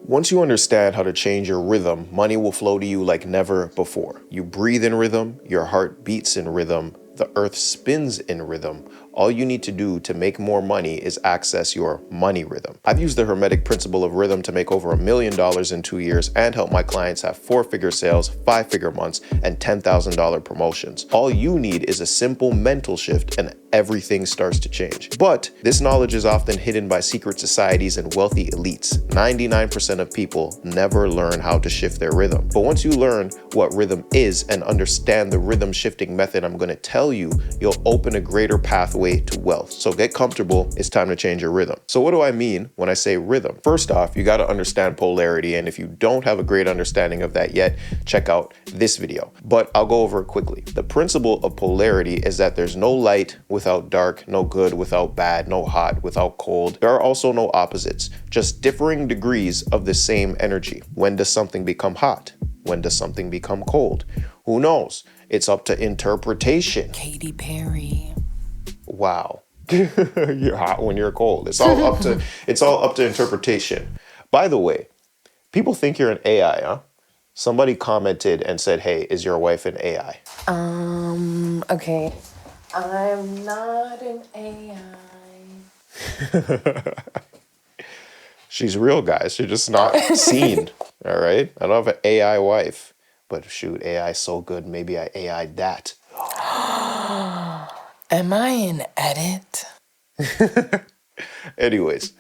Once you understand how to change your rhythm, money will flow to you like never before. You breathe in rhythm, your heart beats in rhythm, the earth spins in rhythm. All you need to do to make more money is access your money rhythm. I've used the Hermetic principle of rhythm to make over $1 million in 2 years and help my clients have 4-figure sales, 5-figure months, and $10,000 promotions. All you need is a simple mental shift and everything starts to change. But this knowledge is often hidden by secret societies and wealthy elites. 99% of people never learn how to shift their rhythm. But once you learn what rhythm is and understand the rhythm shifting method I'm going to tell you, you'll open a greater pathway to wealth. So get comfortable, it's time to change your rhythm. So what do I mean when I say rhythm? First off, you got to understand polarity, and if you don't have a great understanding of that yet, check out this video. But I'll go over it quickly. The principle of polarity is that there's no light without dark, no good without bad, no hot without cold. There are also no opposites, just differing degrees of the same energy. When does something become hot? When does something become cold? Who knows? It's up to interpretation. Katy Perry. Wow. You're hot when you're cold. It's all up to interpretation. By the way, people think you're an AI, huh? Somebody commented and said, "Hey, is your wife an AI?" Okay. I'm not an AI. She's real, guys. She's just not seen. All right? I don't have an AI wife. But shoot, AI is so good. Maybe I AI'd that. Am I an edit? Anyways,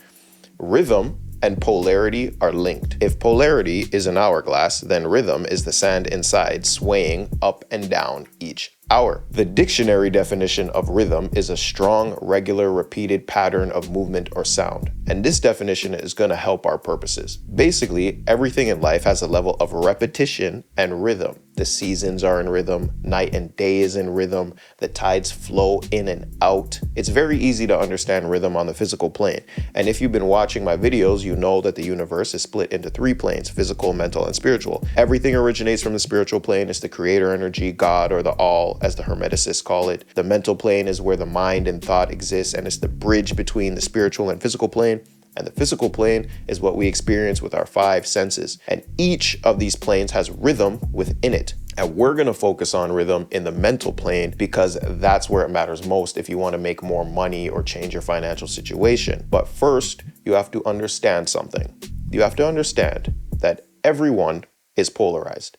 rhythm and polarity are linked. If polarity is an hourglass, then rhythm is the sand inside swaying up and down each hour. The dictionary definition of rhythm is a strong, regular, repeated pattern of movement or sound. And this definition is going to help our purposes. Basically, everything in life has a level of repetition and rhythm. The seasons are in rhythm, night and day is in rhythm, the tides flow in and out. It's very easy to understand rhythm on the physical plane. And if you've been watching my videos, you know that the universe is split into 3 planes, physical, mental, and spiritual. Everything originates from the spiritual plane. It's the creator energy, God, or the all, as the Hermeticists call it. The mental plane is where the mind and thought exists, and it's the bridge between the spiritual and physical plane. And the physical plane is what we experience with our 5 senses. And each of these planes has rhythm within it. And we're going to focus on rhythm in the mental plane because that's where it matters most if you want to make more money or change your financial situation. But first, you have to understand something. You have to understand that everyone is polarized.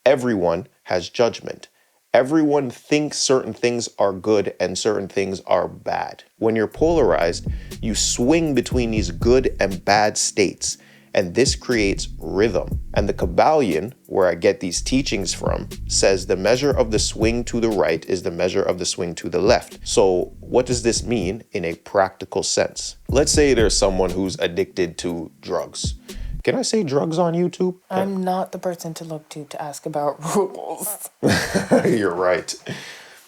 Everyone has judgment. Everyone thinks certain things are good and certain things are bad. When you're polarized, you swing between these good and bad states, and this creates rhythm. And the KYBALION, where I get these teachings from, says the measure of the swing to the right is the measure of the swing to the left. So what does this mean in a practical sense? Let's say there's someone who's addicted to drugs. Can I say drugs on YouTube? I'm not the person to look to ask about rules. You're right.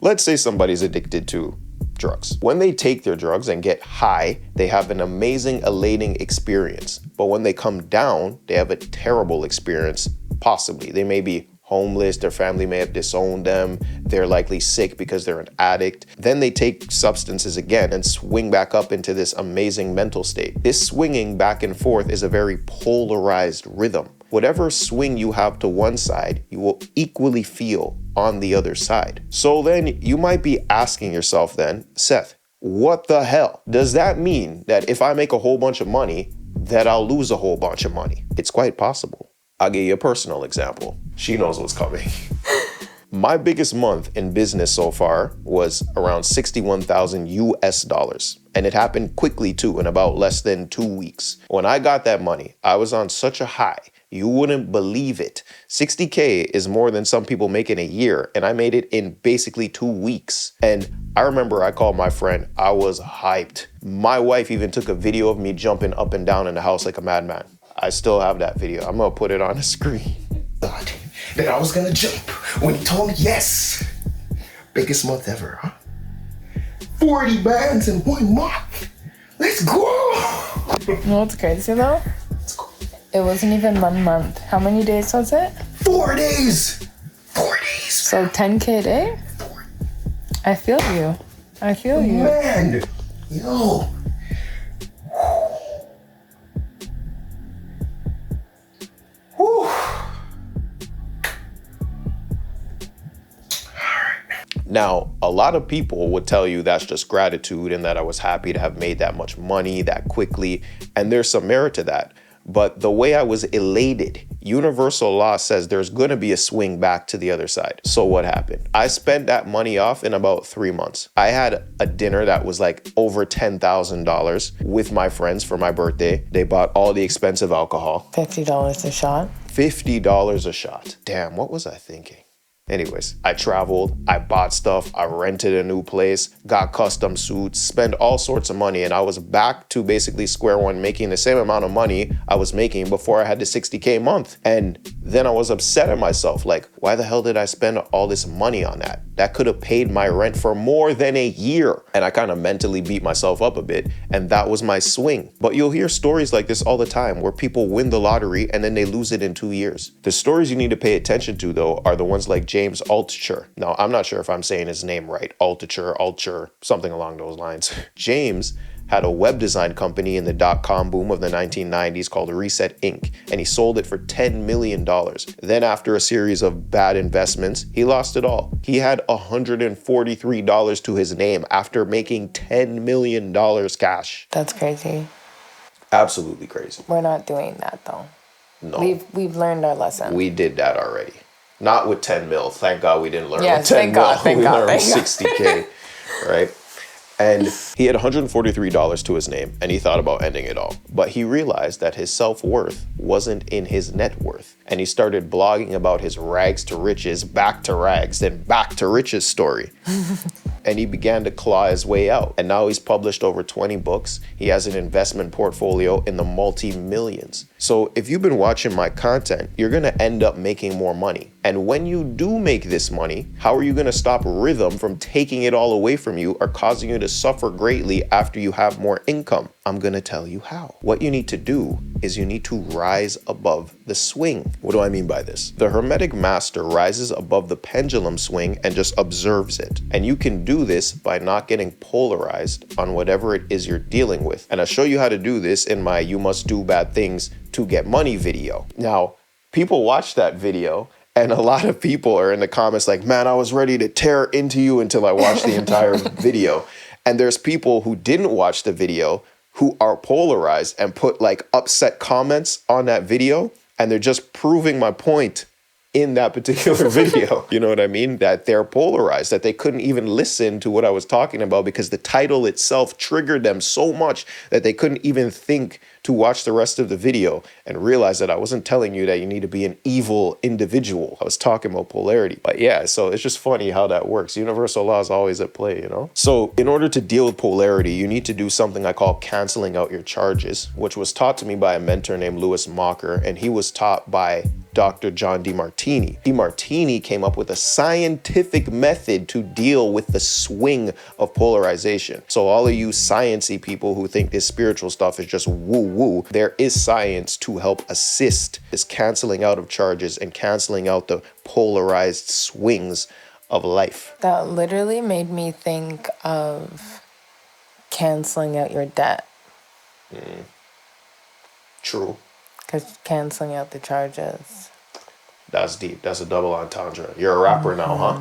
Let's say somebody's addicted to drugs. When they take their drugs and get high, they have an amazing, elating experience. But when they come down, they have a terrible experience, possibly. They may be homeless, their family may have disowned them, they're likely sick because they're an addict. Then they take substances again and swing back up into this amazing mental state. This swinging back and forth is a very polarized rhythm. Whatever swing you have to one side, you will equally feel on the other side. So then you might be asking yourself then, Seth, what the hell? Does that mean that if I make a whole bunch of money, that I'll lose a whole bunch of money? It's quite possible. I'll give you a personal example. She knows what's coming. My biggest month in business so far was around 61,000 US dollars. And it happened quickly too, in about less than 2 weeks. When I got that money, I was on such a high. You wouldn't believe it. 60K is more than some people make in a year. And I made it in basically 2 weeks. And I remember I called my friend. I was hyped. My wife even took a video of me jumping up and down in the house like a madman. I still have that video. I'm gonna put it on the screen. Thought that I was gonna jump when he told me yes. Biggest month ever, huh? 40 bands in 1 month. Let's go. You know what's crazy though? Let's go. It wasn't even 1 month. How many days was it? 4 days. 4 days. So 10K a day? I feel you. I feel you. Man, yo. Now, a lot of people would tell you that's just gratitude and that I was happy to have made that much money that quickly. And there's some merit to that. But the way I was elated, universal law says there's going to be a swing back to the other side. So what happened? I spent that money off in about 3 months. I had a dinner that was like over $10,000 with my friends for my birthday. They bought all the expensive alcohol. $50 a shot. $50 a shot. Damn, what was I thinking? Anyways, I traveled, I bought stuff, I rented a new place, got custom suits, spent all sorts of money, and I was back to basically square one, making the same amount of money I was making before I had the 60K month. And then I was upset at myself, like, why the hell did I spend all this money on that? That could have paid my rent for more than a year. And I kind of mentally beat myself up a bit, and that was my swing. But you'll hear stories like this all the time where people win the lottery and then they lose it in 2 years. The stories you need to pay attention to, though, are the ones like James Altucher. Now, I'm not sure if I'm saying his name right. Altucher, something along those lines. James had a web design company in the dot-com boom of the 1990s called Reset Inc., and he sold it for $10 million. Then after a series of bad investments, he lost it all. He had $143 to his name after making $10 million cash. That's crazy. Absolutely crazy. We're not doing that though. No. We've learned our lesson. We did that already. Not with 10 mil. Thank God we didn't learn yes, with 10 thank mil. God, thank we God, learned thank 60K, right? And he had $143 to his name, and he thought about ending it all. But he realized that his self-worth wasn't in his net worth. And he started blogging about his rags to riches, back to rags, then back to riches story. And he began to claw his way out. And now he's published over 20 books. He has an investment portfolio in the multi-millions. So if you've been watching my content, you're gonna end up making more money. And when you do make this money, how are you gonna stop rhythm from taking it all away from you or causing you to suffer greatly after you have more income? I'm gonna tell you how. What you need to do is you need to rise above the swing. What do I mean by this? The Hermetic Master rises above the pendulum swing and just observes it. And you can do this by not getting polarized on whatever it is you're dealing with. And I'll show you how to do this in my You Must Do Bad Things to Get Money video. Now, people watch that video and a lot of people are in the comments like, man, I was ready to tear into you until I watched the entire video. And there's people who didn't watch the video who are polarized and put like upset comments on that video, and they're just proving my point in that particular video. You know what I mean? That they're polarized, that they couldn't even listen to what I was talking about because the title itself triggered them so much that they couldn't even think to watch the rest of the video and realize that I wasn't telling you that you need to be an evil individual. I was talking about polarity. But yeah, so it's just funny how that works. Universal law is always at play, you know? So in order to deal with polarity, you need to do something I call canceling out your charges, which was taught to me by a mentor named Lewis Mocker, and he was taught by Dr. John DeMartini. DeMartini came up with a scientific method to deal with the swing of polarization. So all of you sciencey people who think this spiritual stuff is just woo-woo, there is science to help assist this canceling out of charges and canceling out the polarized swings of life. That literally made me think of canceling out your debt. True. Because canceling out the charges. That's deep. That's a double entendre. You're a rapper now, huh?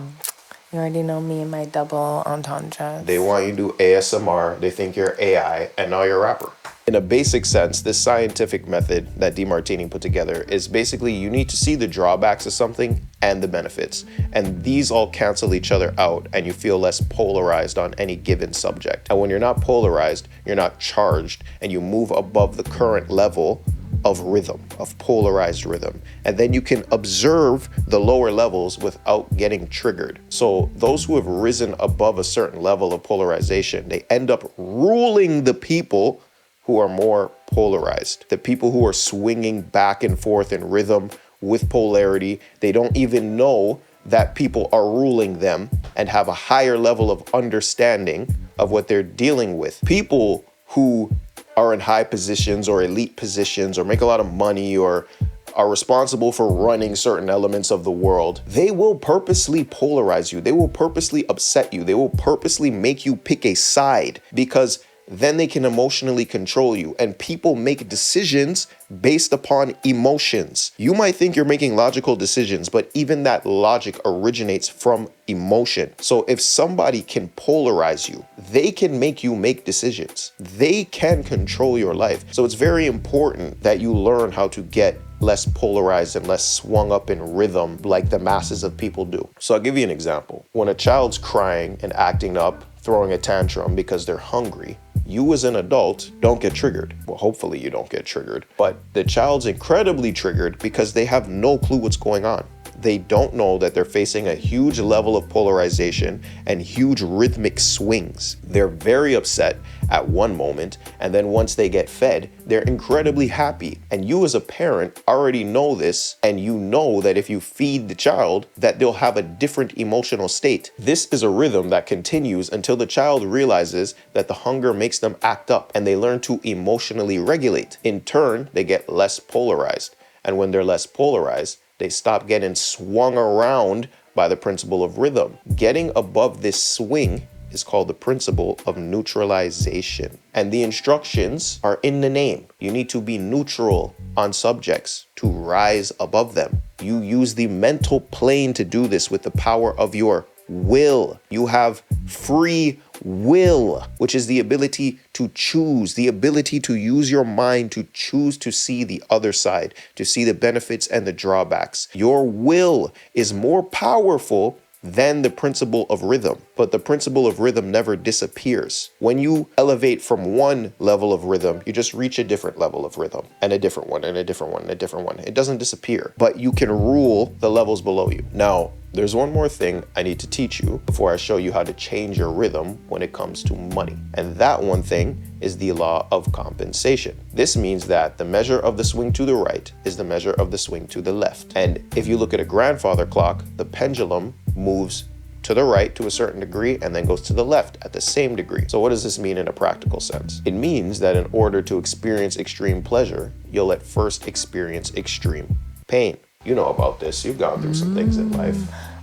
You already know me and my double entendres. They want you to do ASMR, they think you're AI, and now you're a rapper. In a basic sense, this scientific method that DeMartini put together is basically you need to see the drawbacks of something and the benefits. And these all cancel each other out and you feel less polarized on any given subject. And when you're not polarized, you're not charged, and you move above the current level of rhythm, of polarized rhythm. And then you can observe the lower levels without getting triggered. So those who have risen above a certain level of polarization, they end up ruling the people who are more polarized. The people who are swinging back and forth in rhythm with polarity, they don't even know that people are ruling them and have a higher level of understanding of what they're dealing with. People who are in high positions or elite positions or make a lot of money or are responsible for running certain elements of the world, they will purposely polarize you. They will purposely upset you. They will purposely make you pick a side because then they can emotionally control you. And people make decisions based upon emotions. You might think you're making logical decisions, but even that logic originates from emotion. So if somebody can polarize you, they can make you make decisions. They can control your life. So it's very important that you learn how to get less polarized and less swung up in rhythm like the masses of people do. So I'll give you an example. When a child's crying and acting up, throwing a tantrum because they're hungry, you as an adult don't get triggered. Well, hopefully you don't get triggered, but the child's incredibly triggered because they have no clue what's going on. They don't know that they're facing a huge level of polarization and huge rhythmic swings. They're very upset at one moment, and then once they get fed, they're incredibly happy. And you as a parent already know this, and you know that if you feed the child, that they'll have a different emotional state. This is a rhythm that continues until the child realizes that the hunger makes them act up, and they learn to emotionally regulate. In turn, they get less polarized. And when they're less polarized, they stop getting swung around by the principle of rhythm. Getting above this swing is called the principle of neutralization. And the instructions are in the name. You need to be neutral on subjects to rise above them. You use the mental plane to do this with the power of your will. You have free will, which is the ability to choose, the ability to use your mind to choose to see the other side, to see the benefits and the drawbacks. Your will is more powerful than the principle of rhythm, but the principle of rhythm never disappears. When you elevate from one level of rhythm, you just reach a different level of rhythm, and a different one, and a different one, and a different one. It doesn't disappear, but you can rule the levels below you. Now, there's one more thing I need to teach you before I show you how to change your rhythm when it comes to money. And that one thing is the law of compensation. This means that the measure of the swing to the right is the measure of the swing to the left. And if you look at a grandfather clock, the pendulum moves to the right to a certain degree and then goes to the left at the same degree. So what does this mean in a practical sense? It means that in order to experience extreme pleasure, you'll at first experience extreme pain. You know about this. You've gone through some things in life.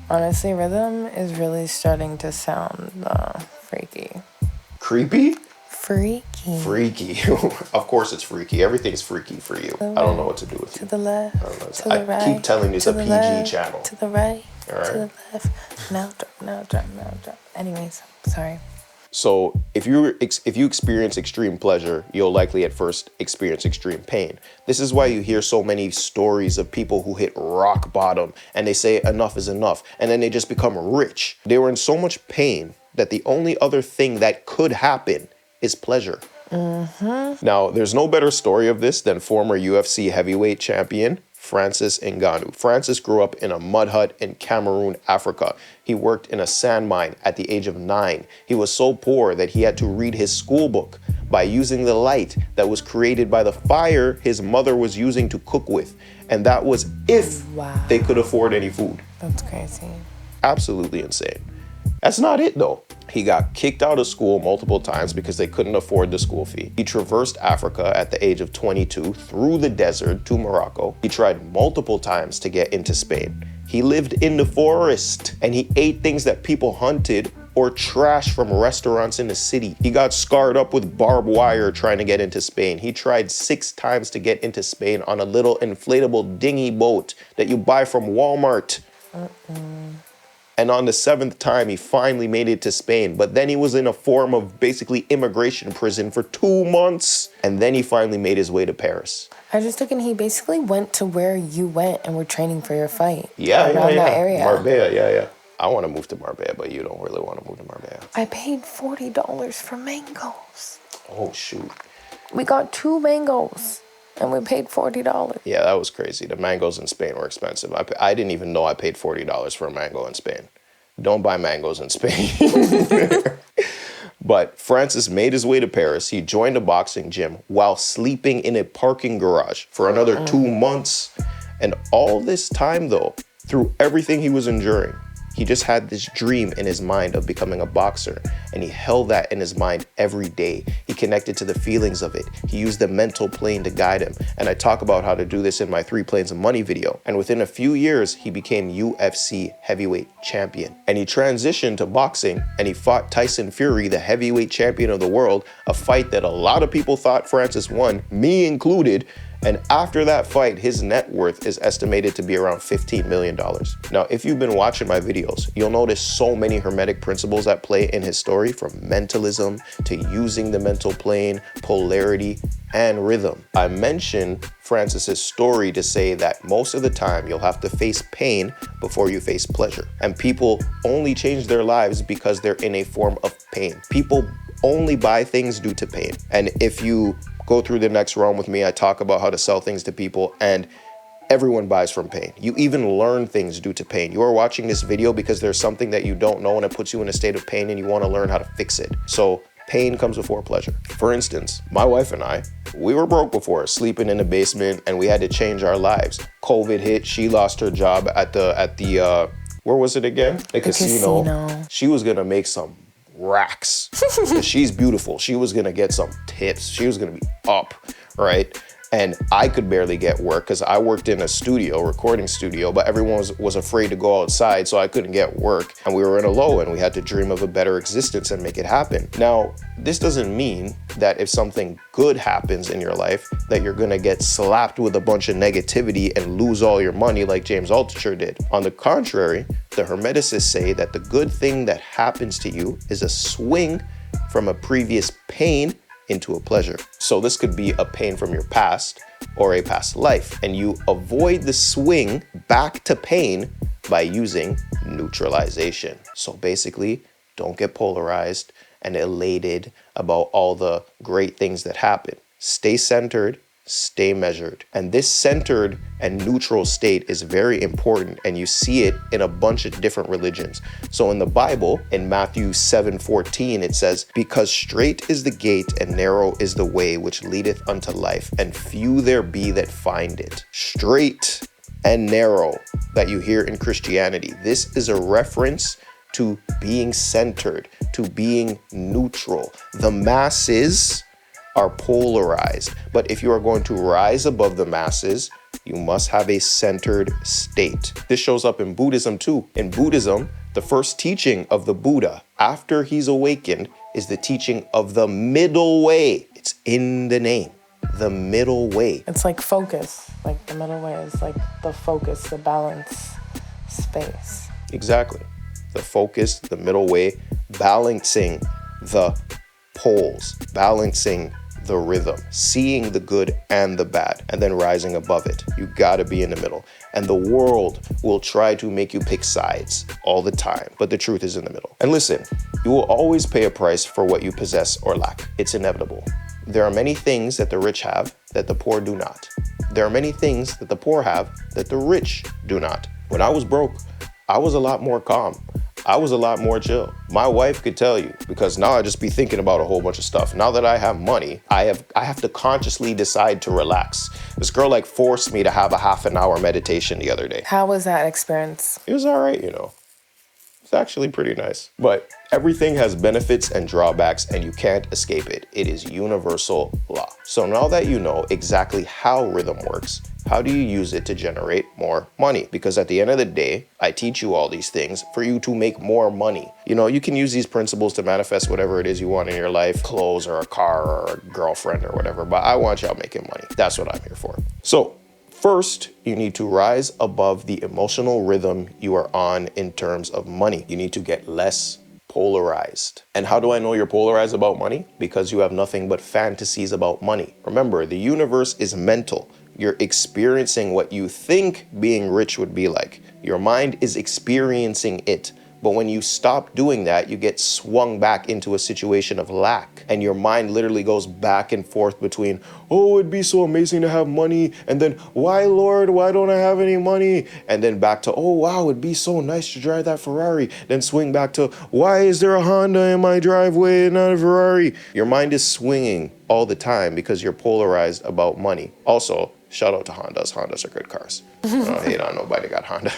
Honestly, rhythm is really starting to sound freaky. Creepy? Freaky. Freaky. Of course it's freaky. Everything's freaky for you. I don't know what to do with you. To the left. I don't know. To the right. I keep telling you it's a PG left, channel. To the right. All right. To the left. Now drop. Anyways, sorry. So if you experience extreme pleasure, you'll likely at first experience extreme pain. This is why you hear so many stories of people who hit rock bottom and they say enough is enough, and then they just become rich. They were in so much pain that the only other thing that could happen is pleasure. Now, there's no better story of this than former UFC heavyweight champion Francis Ngannou. Francis grew up in a mud hut in Cameroon, Africa. He worked in a sand mine at the age of 9. He was so poor that he had to read his school book by using the light that was created by the fire his mother was using to cook with. And that was if they could afford any food. That's crazy. Absolutely insane. That's not it though. He got kicked out of school multiple times because they couldn't afford the school fee. He traversed Africa at the age of 22 through the desert to Morocco. He tried multiple times to get into Spain. He lived in the forest and he ate things that people hunted or trash from restaurants in the city. He got scarred up with barbed wire trying to get into Spain. He tried 6 times to get into Spain on a little inflatable dinghy boat that you buy from Walmart. And on the 7th time, he finally made it to Spain. But then he was in a form of basically immigration prison for 2 months. And then he finally made his way to Paris. I was just thinking he basically went to where you went and were training for your fight. Yeah. That area. Marbella, yeah. I want to move to Marbella, but you don't really want to move to Marbella. I paid $40 for mangoes. Oh, shoot. We got 2 mangoes. And we paid $40. Yeah, that was crazy. The mangoes in Spain were expensive. I didn't even know I paid $40 for a mango in Spain. Don't buy mangoes in Spain. But Francis made his way to Paris. He joined a boxing gym while sleeping in a parking garage for another 2 months. And all this time, though, through everything he was enduring, he just had this dream in his mind of becoming a boxer, and he held that in his mind every day. He He connected to the feelings of it. He used the mental plane to guide him. And I talk about how to do this in my 3 Planes of Money video. And within a few years, he became UFC heavyweight champion. And he transitioned to boxing and he fought Tyson Fury, the heavyweight champion of the world, a fight that a lot of people thought Francis won, me included. And after that fight, his net worth is estimated to be around $15 million. Now, if you've been watching my videos, you'll notice so many hermetic principles at play in his story, from mentalism to using the mental plane, polarity, and rhythm. I mentioned Francis's story to say that most of the time you'll have to face pain before you face pleasure. And people only change their lives because they're in a form of pain. People only buy things due to pain. And if you go through the next realm with me, I talk about how to sell things to people, and everyone buys from pain. You even learn things due to pain. You are watching this video because there's something that you don't know and it puts you in a state of pain and you want to learn how to fix it. So pain comes before pleasure. For instance, my wife and I, we were broke before, sleeping in the basement, and we had to change our lives. COVID hit, she lost her job at the where was it again? The casino. She was gonna make some racks. She's beautiful. She was gonna get some tips. She was gonna be up, right? And I could barely get work because I worked in a studio, recording studio, but everyone was afraid to go outside, so I couldn't get work. And we were in a low and we had to dream of a better existence and make it happen. Now, this doesn't mean that if something good happens in your life, that you're gonna get slapped with a bunch of negativity and lose all your money like James Altucher did. On the contrary, the Hermeticists say that the good thing that happens to you is a swing from a previous pain into a pleasure. So this could be a pain from your past or a past life, and you avoid the swing back to pain by using neutralization. So basically, don't get polarized and elated about all the great things that happen. Stay centered, stay measured. And this centered and neutral state is very important, and you see it in a bunch of different religions. So in the Bible, in Matthew 7:14, it says, "Because strait is the gate and narrow is the way which leadeth unto life, and few there be that find it." Straight and narrow that you hear in Christianity, this is a reference to being centered, to being neutral. The masses are polarized, but if you are going to rise above the masses, you must have a centered state. This shows up in Buddhism too. In Buddhism, the first teaching of the Buddha after he's awakened is the teaching of the middle way. It's in the name, the middle way. It's like focus, like the middle way is like the focus, the balance space. Exactly. The focus, the middle way, balancing the poles, balancing the rhythm, seeing the good and the bad, and then rising above it. You gotta be in the middle. And the world will try to make you pick sides all the time, but the truth is in the middle. And listen, you will always pay a price for what you possess or lack. It's inevitable. There are many things that the rich have that the poor do not. There are many things that the poor have that the rich do not. When I was broke, I was a lot more calm. I was a lot more chill. My wife could tell you, because now I just be thinking about a whole bunch of stuff. Now that I have money, I have to consciously decide to relax. This girl like forced me to have a half an hour meditation the other day. How was that experience? It was all right, you know. It's actually pretty nice. But everything has benefits and drawbacks, and you can't escape it. It is universal law. So now that you know exactly how rhythm works, how do you use it to generate more money? Because at the end of the day, I teach you all these things for you to make more money. You know, you can use these principles to manifest whatever it is you want in your life, clothes or a car or a girlfriend or whatever, but I want y'all making money. That's what I'm here for. So first, you need to rise above the emotional rhythm you are on in terms of money. You need to get less polarized. And how do I know you're polarized about money? Because you have nothing but fantasies about money. Remember, the universe is mental. You're experiencing what you think being rich would be like. Your mind is experiencing it. But when you stop doing that, you get swung back into a situation of lack. And your mind literally goes back and forth between, oh, it'd be so amazing to have money. And then, why, Lord, why don't I have any money? And then back to, oh, wow, it'd be so nice to drive that Ferrari. Then swing back to, why is there a Honda in my driveway and not a Ferrari? Your mind is swinging all the time because you're polarized about money. Also, shout out to Hondas. Hondas are good cars. I don't hate on nobody got Honda.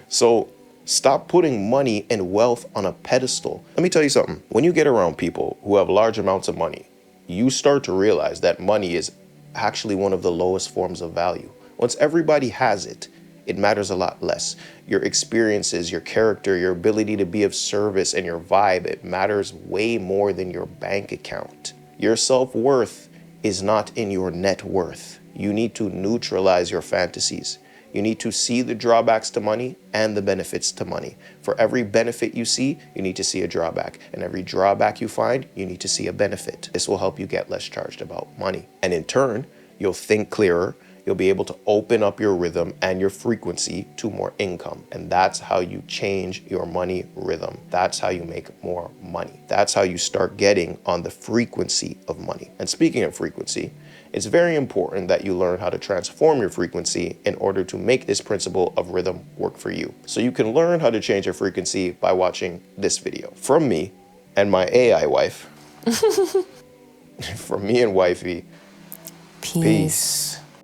So stop putting money and wealth on a pedestal. Let me tell you something. When you get around people who have large amounts of money, you start to realize that money is actually one of the lowest forms of value. Once everybody has it, it matters a lot less. Your experiences, your character, your ability to be of service, and your vibe, it matters way more than your bank account. Your self-worth is not in your net worth. You need to neutralize your fantasies. You need to see the drawbacks to money and the benefits to money. For every benefit you see, you need to see a drawback. And every drawback you find, you need to see a benefit. This will help you get less charged about money. And in turn, you'll think clearer. You'll be able to open up your rhythm and your frequency to more income. And that's how you change your money rhythm. That's how you make more money. That's how you start getting on the frequency of money. And speaking of frequency, it's very important that you learn how to transform your frequency in order to make this principle of rhythm work for you. So you can learn how to change your frequency by watching this video from me and my AI wife. From me and wifey. Peace.